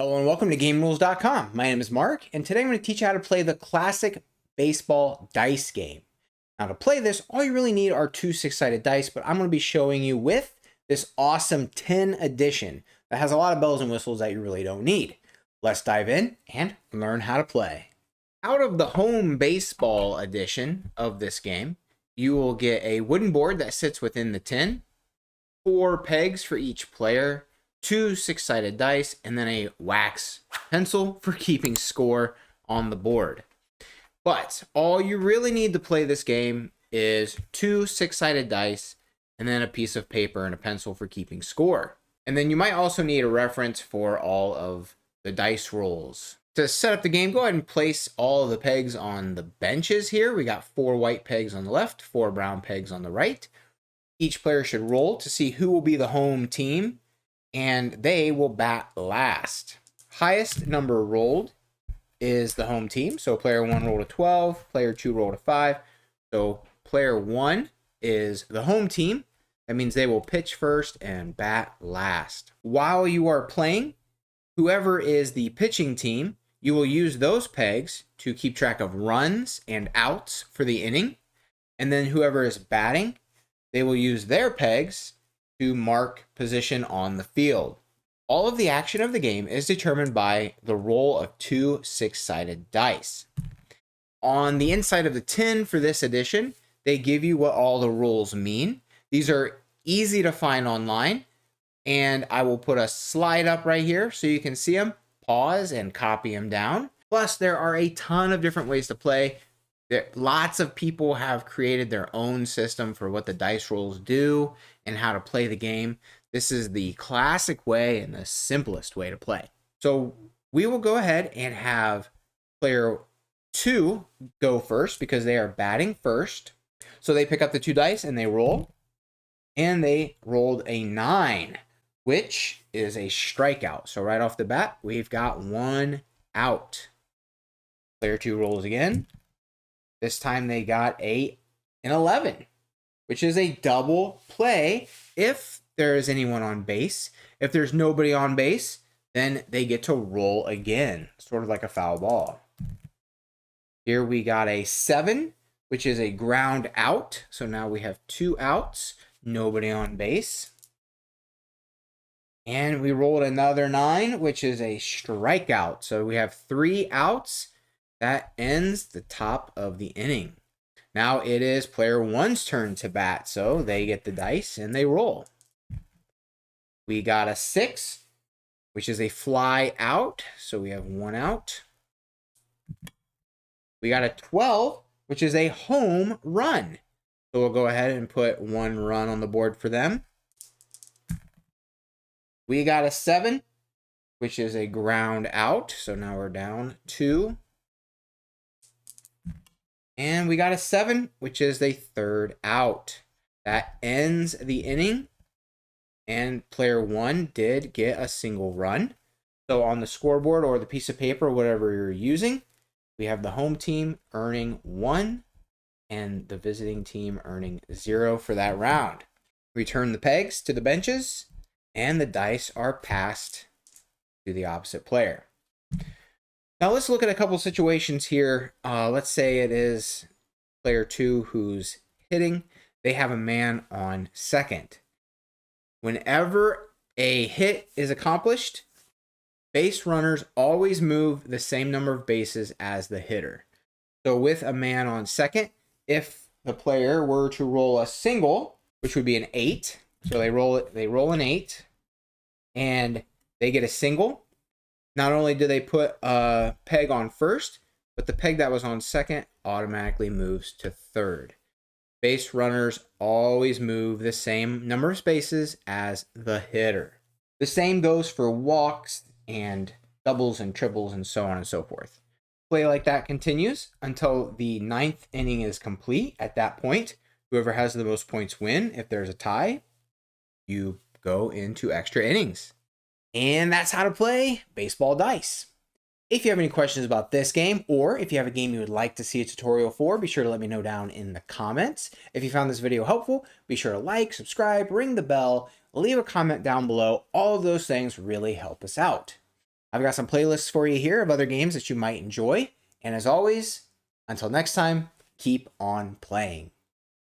Hello and welcome to GameRules.com. My name is Mark, and today I'm going to teach you how to play the classic baseball dice game. Now to play this, all you really need are two six-sided dice, but I'm going to be showing you with this awesome 10 edition that has a lot of bells and whistles that you really don't need. Let's dive in and learn how to play. Out of the home baseball edition of this game, you will get a wooden board that sits within the 10, 4 pegs for each player, 2 six-sided dice, and then a wax pencil for keeping score on the board. But all you really need to play this game is 2 six-sided dice and then a piece of paper and a pencil for keeping score. And then you might also need a reference for all of the dice rolls. To set up the game, go ahead and place all of the pegs on the benches here. We got 4 white pegs on the left, 4 brown pegs on the right. Each player should roll to see who will be the home team, and they will bat last. Highest number rolled is the home team. So player 1 rolled a 12, player 2 rolled a 5. So player 1 is the home team. That means they will pitch first and bat last. While you are playing, whoever is the pitching team, you will use those pegs to keep track of runs and outs for the inning. And then whoever is batting, they will use their pegs to mark position on the field. All of the action of the game is determined by the roll of 2 six-sided dice. On the inside of the tin for this edition, they give you what all the rules mean. These are easy to find online, and I will put a slide up right here so you can see them, pause, and copy them down. Plus, there are a ton of different ways to play. Lots of people have created their own system for what the dice rolls do and how to play the game. This is the classic way and the simplest way to play. So we will go ahead and have player 2 go first because they are batting first. So they pick up the 2 dice and they roll. And they rolled a 9, which is a strikeout. So right off the bat, we've got 1 out. Player 2 rolls again. This time they got an 11, which is a double play if there is anyone on base. If there's nobody on base, then they get to roll again, sort of like a foul ball. Here we got a 7, which is a ground out. So now we have 2 outs, nobody on base. And we rolled another 9, which is a strikeout. So we have 3 outs. That ends the top of the inning. Now it is player 1's turn to bat, so they get the dice and they roll. We got a 6, which is a fly out, so we have 1 out. We got a 12, which is a home run. So we'll go ahead and put 1 run on the board for them. We got a 7, which is a ground out, so now we're down 2. And we got a 7, which is the 3rd out. That ends the inning. And player 1 did get a single run. So on the scoreboard or the piece of paper, whatever you're using, we have the home team earning 1 and the visiting team earning 0 for that round. Return the pegs to the benches, and the dice are passed to the opposite player. Now let's look at a couple situations here. Let's say it is player 2 who's hitting. They have a man on second. Whenever a hit is accomplished, base runners always move the same number of bases as the hitter. So with a man on second, if the player were to roll a single, which would be an 8, so they roll an 8, and they get a single. Not only do they put a peg on first, but the peg that was on second automatically moves to third. Base runners always move the same number of spaces as the hitter. The same goes for walks and doubles and triples and so on and so forth. Play like that continues until the 9th inning is complete. At that point, whoever has the most points win. If there's a tie, you go into extra innings. And that's how to play baseball dice. If you have any questions about this game, or if you have a game you would like to see a tutorial for, be sure to let me know down in the comments. If you found this video helpful, be sure to like, subscribe, ring the bell, leave a comment down below. All of those things really help us out. I've got some playlists for you here of other games that you might enjoy. And as always, until next time, keep on playing.